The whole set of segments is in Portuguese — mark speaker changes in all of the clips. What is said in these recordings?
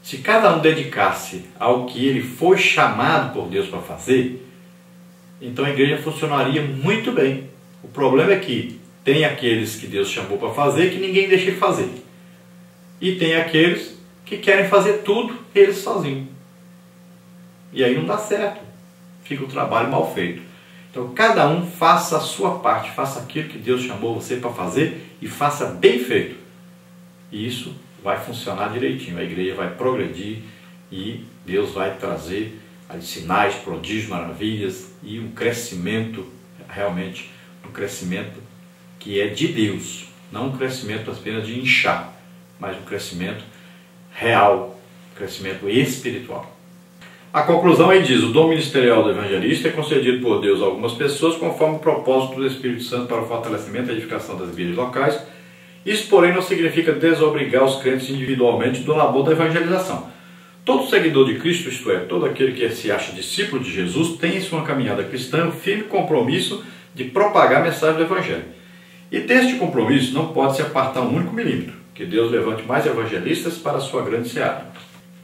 Speaker 1: Se cada um dedicasse ao que ele foi chamado por Deus para fazer, então a igreja funcionaria muito bem. O problema é que tem aqueles que Deus chamou para fazer que ninguém deixa ele fazer. E tem aqueles que querem fazer tudo eles sozinhos. E aí não dá certo. Fica o trabalho mal feito. Então cada um faça a sua parte, faça aquilo que Deus chamou você para fazer e faça bem feito. E isso vai funcionar direitinho. A igreja vai progredir e Deus vai trazer sinais, prodígios, maravilhas e um crescimento, realmente um crescimento que é de Deus. Não um crescimento apenas de inchar, mas um crescimento real, um crescimento espiritual. A conclusão aí diz: o dom ministerial do evangelista é concedido por Deus a algumas pessoas conforme o propósito do Espírito Santo para o fortalecimento e edificação das igrejas locais. Isso, porém, não significa desobrigar os crentes individualmente do labor da evangelização. Todo seguidor de Cristo, isto é, todo aquele que se acha discípulo de Jesus, tem em sua caminhada cristã um firme compromisso de propagar a mensagem do Evangelho. E deste compromisso não pode se apartar um único milímetro, que Deus levante mais evangelistas para a sua grande seara.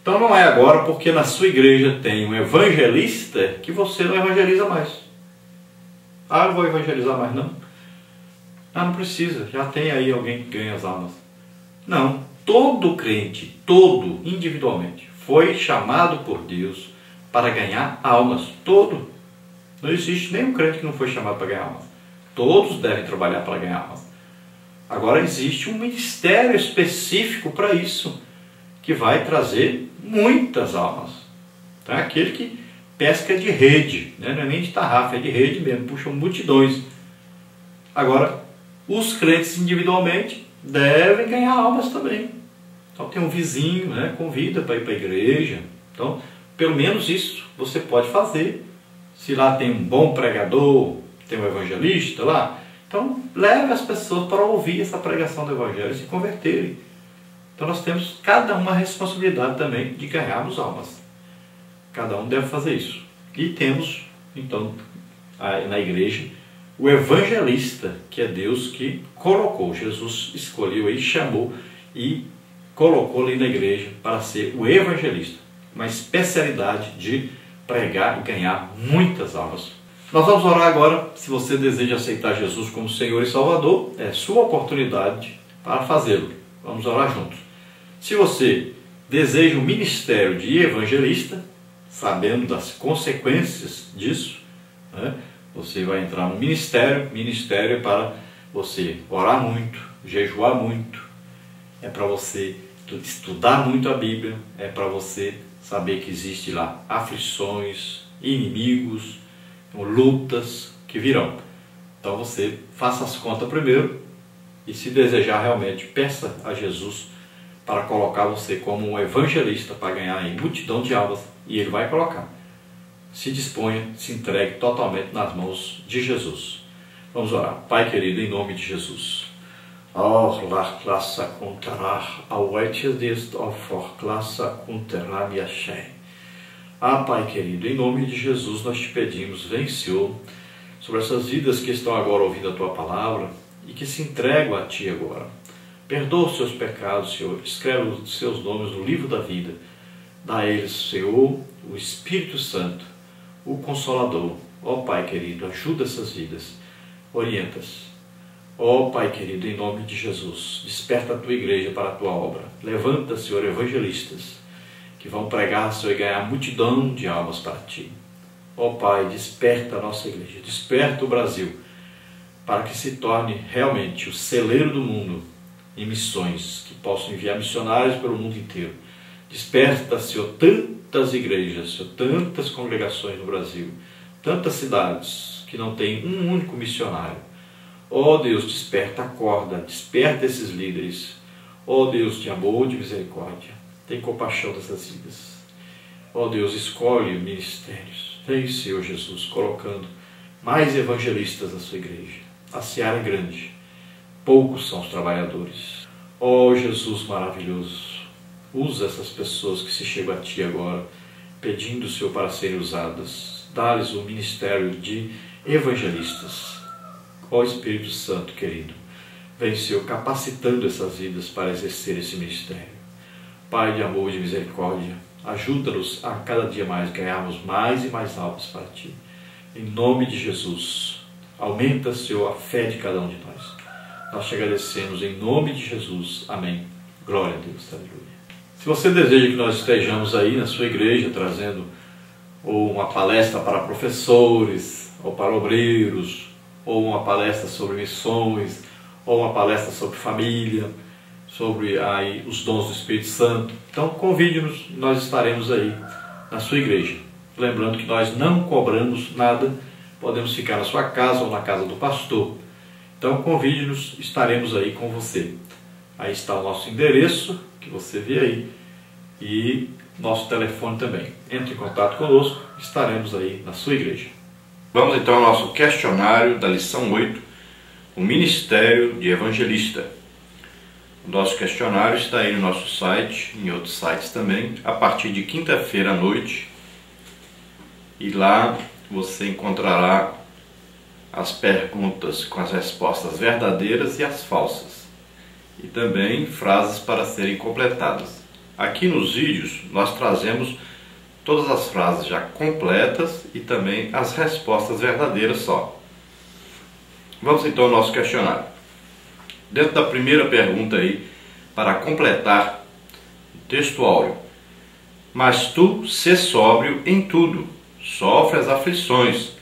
Speaker 1: Então não é agora porque na sua igreja tem um evangelista que você não evangeliza mais. Ah, não vou evangelizar mais não. Ah, não precisa, já tem aí alguém que ganha as almas. Não, todo crente, todo, individualmente, foi chamado por Deus para ganhar almas. Todo. Não existe nenhum crente que não foi chamado para ganhar almas. Todos devem trabalhar para ganhar almas. Agora existe um ministério específico para isso, que vai trazer muitas almas. Então é aquele que pesca de rede, né? Não é nem de tarrafa, é de rede mesmo, puxam multidões. Agora, os crentes individualmente devem ganhar almas também. Então tem um vizinho, né? Convida para ir para a igreja. Então, pelo menos isso você pode fazer. Se lá tem um bom pregador, tem um evangelista lá, então leve as pessoas para ouvir essa pregação do evangelho e se converterem. Então nós temos cada uma a responsabilidade também de ganharmos almas. Cada um deve fazer isso. E temos, então, na igreja, o evangelista, que é Deus que colocou. Jesus escolheu e chamou e colocou ali na igreja para ser o evangelista. Uma especialidade de pregar e ganhar muitas almas. Nós vamos orar agora. Se você deseja aceitar Jesus como Senhor e Salvador, é sua oportunidade para fazê-lo. Vamos orar juntos. Se você deseja um ministério de evangelista, sabendo das consequências disso, né, você vai entrar no ministério. Ministério é para você orar muito, jejuar muito, é para você estudar muito a Bíblia, é para você saber que existe lá aflições, inimigos, lutas que virão. Então você faça as contas primeiro e, se desejar realmente, peça a Jesus para colocar você como um evangelista para ganhar aí multidão de almas, e Ele vai colocar. Se disponha, se entregue totalmente nas mãos de Jesus. Vamos orar. Pai querido, em nome de Jesus. Oh, la classa conterar, awaites dest for classa conterar me achei. Ah, Pai querido, em nome de Jesus nós te pedimos, vem, Senhor, sobre essas vidas que estão agora ouvindo a Tua palavra e que se entregam a Ti agora. Perdoa os seus pecados, Senhor, escreve os seus nomes no livro da vida. Dá a eles, Senhor, o Espírito Santo, o Consolador. Ó Pai querido, ajuda essas vidas, orienta-as. Ó Pai querido, em nome de Jesus, desperta a Tua igreja para a Tua obra. Levanta, Senhor, evangelistas, que vão pregar, Senhor, e ganhar multidão de almas para Ti. Ó Pai, desperta a nossa igreja, desperta o Brasil, para que se torne realmente o celeiro do mundo em missões, que possam enviar missionários pelo mundo inteiro. Desperta, Senhor, tantas igrejas, Senhor, tantas congregações no Brasil, tantas cidades que não têm um único missionário. Ó Deus, desperta, acorda, desperta esses líderes. Ó Deus de amor, de misericórdia, tem compaixão dessas vidas. Ó Deus, escolhe ministérios. Vem, Senhor Jesus, colocando mais evangelistas na sua igreja. A seara é grande, poucos são os trabalhadores. Ó Jesus maravilhoso, usa essas pessoas que se chegam a Ti agora, pedindo, Senhor, para serem usadas. Dá-lhes o ministério de evangelistas. Ó Espírito Santo querido, vem, Senhor, capacitando essas vidas para exercer esse ministério. Pai de amor e de misericórdia, ajuda-nos a cada dia mais ganharmos mais e mais almas para Ti. Em nome de Jesus, aumenta, Senhor, a fé de cada um de nós. Nós te agradecemos em nome de Jesus. Amém. Glória a Deus. Aleluia. Se você deseja que nós estejamos aí na sua igreja trazendo ou uma palestra para professores, ou para obreiros, ou uma palestra sobre missões, ou uma palestra sobre família, sobre aí os dons do Espírito Santo, então convide-nos, nós estaremos aí na sua igreja. Lembrando que nós não cobramos nada, podemos ficar na sua casa ou na casa do pastor. Então convide-nos, estaremos aí com você. Aí está o nosso endereço, que você vê aí, e nosso telefone também. Entre em contato conosco, estaremos aí na sua igreja. Vamos então ao nosso questionário da lição 8, o Ministério de Evangelista. O nosso questionário está aí no nosso site, em outros sites também, a partir de quinta-feira à noite. E lá você encontrará as perguntas com as respostas verdadeiras e as falsas. E também frases para serem completadas. Aqui nos vídeos nós trazemos todas as frases já completas e também as respostas verdadeiras só. Vamos então ao nosso questionário. Dentro da primeira pergunta aí, para completar o texto áureo: mas tu sê sóbrio em tudo, sofre as aflições,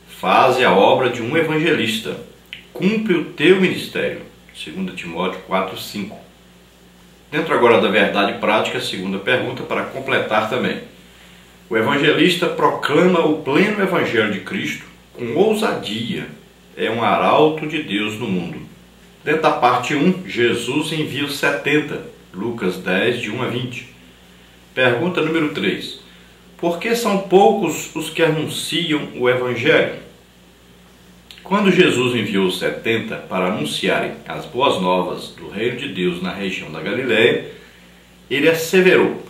Speaker 1: faze a obra de um evangelista, cumpre o teu ministério. 2 Timóteo 4:5. Dentro agora da verdade prática, a segunda pergunta para completar também. O evangelista proclama o pleno evangelho de Cristo com ousadia. É um arauto de Deus no mundo. Dentro da parte 1, Jesus envia os 70. Lucas 10, de 1 a 20. Pergunta número 3. Por que são poucos os que anunciam o evangelho? Quando Jesus enviou os 70 para anunciarem as boas novas do reino de Deus na região da Galileia, ele asseverou: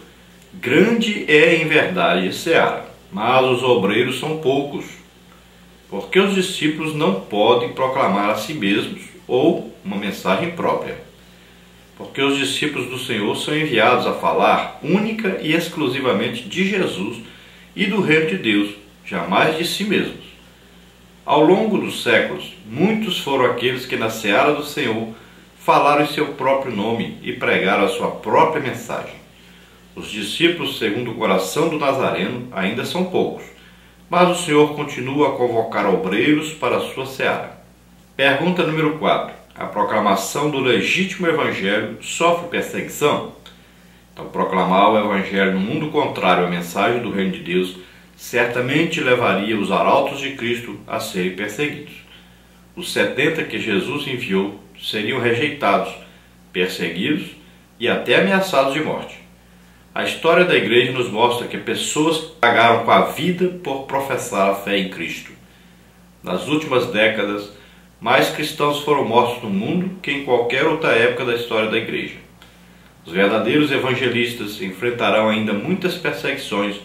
Speaker 1: grande é em verdade a seara, mas os obreiros são poucos. Porque os discípulos não podem proclamar a si mesmos ou uma mensagem própria. Porque os discípulos do Senhor são enviados a falar única e exclusivamente de Jesus e do reino de Deus, jamais de si mesmos. Ao longo dos séculos, muitos foram aqueles que na seara do Senhor falaram em seu próprio nome e pregaram a sua própria mensagem. Os discípulos, segundo o coração do Nazareno, ainda são poucos, mas o Senhor continua a convocar obreiros para a sua seara. Pergunta número 4. A proclamação do legítimo evangelho sofre perseguição? Então, proclamar o evangelho no mundo contrário à mensagem do reino de Deus certamente levaria os arautos de Cristo a serem perseguidos. Os 70 que Jesus enviou seriam rejeitados, perseguidos e até ameaçados de morte. A história da igreja nos mostra que pessoas pagaram com a vida por professar a fé em Cristo. Nas últimas décadas, mais cristãos foram mortos no mundo que em qualquer outra época da história da igreja. Os verdadeiros evangelistas enfrentarão ainda muitas perseguições,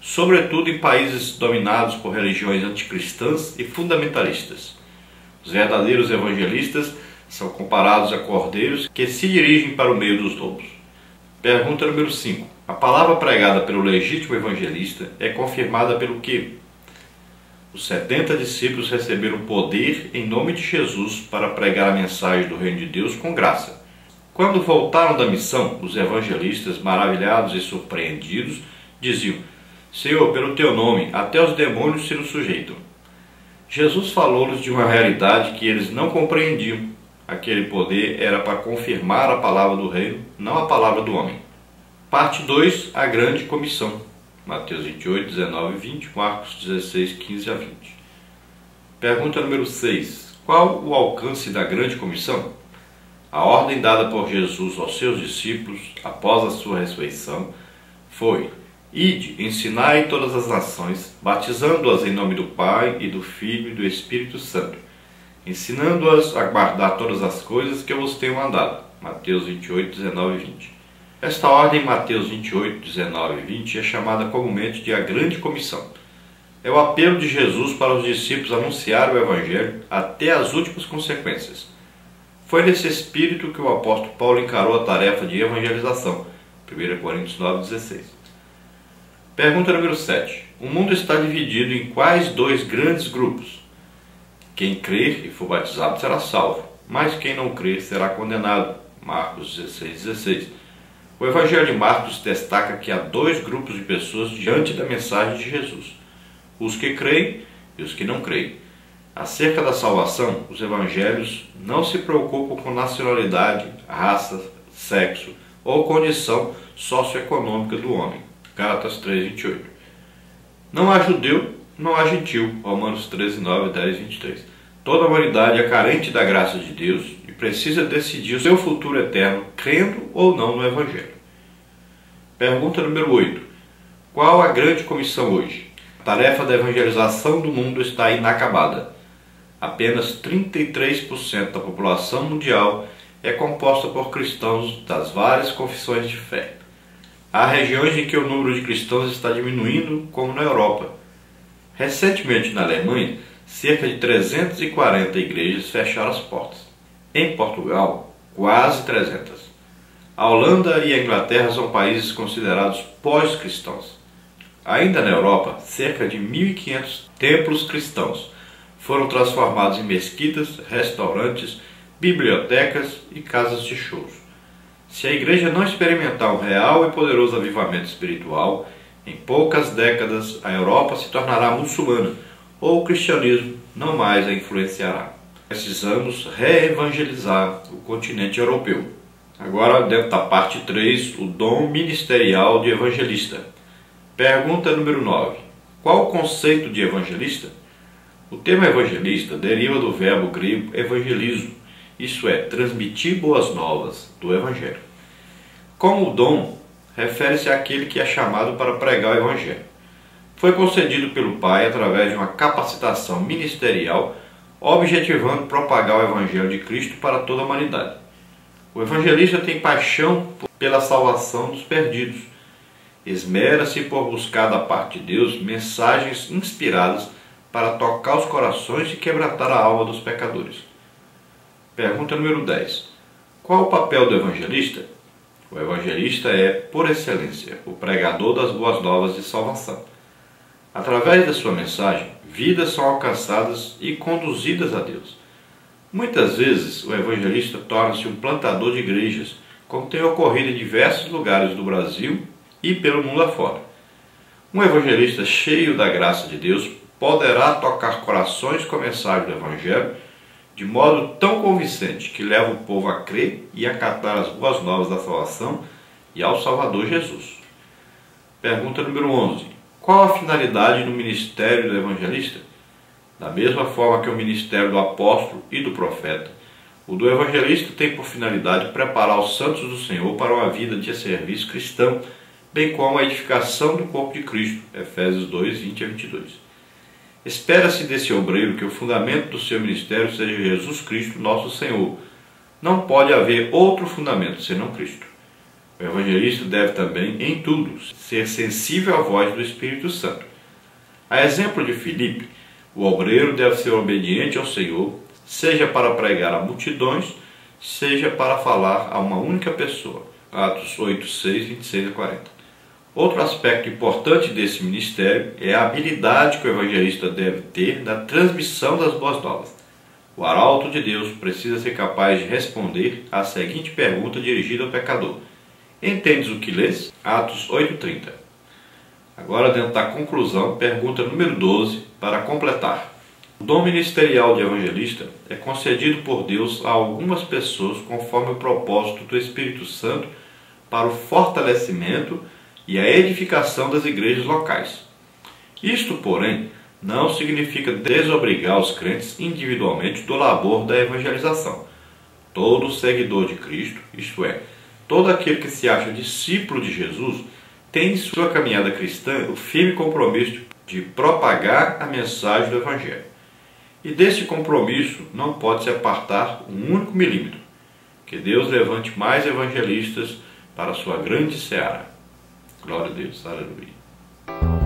Speaker 1: sobretudo em países dominados por religiões anticristãs e fundamentalistas. Os verdadeiros evangelistas são comparados a cordeiros que se dirigem para o meio dos lobos. Pergunta número 5. A palavra pregada pelo legítimo evangelista é confirmada pelo quê? Os 70 discípulos receberam poder em nome de Jesus para pregar a mensagem do reino de Deus com graça. Quando voltaram da missão, os evangelistas, maravilhados e surpreendidos, diziam: Senhor, pelo teu nome, até os demônios se nos sujeitam. Jesus falou-lhes de uma realidade que eles não compreendiam. Aquele poder era para confirmar a palavra do reino, não a palavra do homem. Parte 2, a grande comissão. Mateus 28, 19 e 20, Marcos 16, 15 a 20. Pergunta número 6. Qual o alcance da grande comissão? A ordem dada por Jesus aos seus discípulos, após a sua ressurreição, foi: ide, ensinai todas as nações, batizando-as em nome do Pai e do Filho e do Espírito Santo, ensinando-as a guardar todas as coisas que eu vos tenho mandado. Mateus 28, 19 e 20. Esta ordem, Mateus 28, 19 e 20, é chamada comumente de a Grande Comissão. É o apelo de Jesus para os discípulos anunciar o Evangelho até as últimas consequências. Foi nesse espírito que o apóstolo Paulo encarou a tarefa de evangelização, 1 Coríntios 9,16. Pergunta número 7. O mundo está dividido em quais dois grandes grupos? Quem crer e for batizado será salvo, mas quem não crer será condenado. Marcos 16,16. O Evangelho de Marcos destaca que há dois grupos de pessoas diante da mensagem de Jesus: os que creem e os que não creem. Acerca da salvação, os evangelhos não se preocupam com nacionalidade, raça, sexo ou condição socioeconômica do homem. Gálatas 3,28. Não há judeu, não há gentil. Romanos 13,9, 10, 23. Toda a humanidade é carente da graça de Deus e precisa decidir o seu futuro eterno, crendo ou não no Evangelho. Pergunta número 8. Qual a grande comissão hoje? A tarefa da evangelização do mundo está inacabada. Apenas 33% da população mundial é composta por cristãos das várias confissões de fé. Há regiões em que o número de cristãos está diminuindo, como na Europa. Recentemente, na Alemanha, cerca de 340 igrejas fecharam as portas. Em Portugal, quase 300. A Holanda e a Inglaterra são países considerados pós-cristãos. Ainda na Europa, cerca de 1.500 templos cristãos foram transformados em mesquitas, restaurantes, bibliotecas e casas de shows. Se a igreja não experimentar um real e poderoso avivamento espiritual, em poucas décadas a Europa se tornará muçulmana ou o cristianismo não mais a influenciará. Precisamos reevangelizar o continente europeu. Agora, dentro da parte 3, o dom ministerial de evangelista. Pergunta número 9. Qual o conceito de evangelista? O termo evangelista deriva do verbo grego evangelizo, isso é, transmitir boas novas do Evangelho. Como o dom, refere-se àquele que é chamado para pregar o Evangelho. Foi concedido pelo Pai através de uma capacitação ministerial, objetivando propagar o Evangelho de Cristo para toda a humanidade. O evangelista tem paixão pela salvação dos perdidos. Esmera-se por buscar da parte de Deus mensagens inspiradas para tocar os corações e quebrantar a alma dos pecadores. Pergunta número 10. Qual o papel do evangelista? O evangelista é, por excelência, o pregador das boas novas de salvação. Através da sua mensagem, vidas são alcançadas e conduzidas a Deus. Muitas vezes, o evangelista torna-se um plantador de igrejas, como tem ocorrido em diversos lugares do Brasil e pelo mundo afora. Um evangelista cheio da graça de Deus poderá tocar corações com a mensagem do Evangelho de modo tão convincente que leva o povo a crer e acatar as boas novas da salvação e ao Salvador Jesus. Pergunta número 11. Qual a finalidade do ministério do evangelista? Da mesma forma que o ministério do apóstolo e do profeta, o do evangelista tem por finalidade preparar os santos do Senhor para uma vida de serviço cristão, bem como a edificação do corpo de Cristo. Efésios 2, 20 a 22. Espera-se desse obreiro que o fundamento do seu ministério seja Jesus Cristo, nosso Senhor. Não pode haver outro fundamento senão Cristo. O evangelista deve também, em tudo, ser sensível à voz do Espírito Santo. A exemplo de Filipe, o obreiro deve ser obediente ao Senhor, seja para pregar a multidões, seja para falar a uma única pessoa. Atos 8, 6, 26 a 40. Outro aspecto importante desse ministério é a habilidade que o evangelista deve ter na transmissão das boas novas. O arauto de Deus precisa ser capaz de responder à seguinte pergunta dirigida ao pecador: entendes o que lês? Atos 8:30. Agora, dentro da conclusão, pergunta número 12, para completar. O dom ministerial de evangelista é concedido por Deus a algumas pessoas conforme o propósito do Espírito Santo para o fortalecimento e a edificação das igrejas locais. Isto, porém, não significa desobrigar os crentes individualmente do labor da evangelização. Todo seguidor de Cristo, isto é, todo aquele que se acha discípulo de Jesus, tem em sua caminhada cristã o firme compromisso de propagar a mensagem do Evangelho. E desse compromisso não pode se apartar um único milímetro. Que Deus levante mais evangelistas para a sua grande seara. Glória a Deus. Aleluia.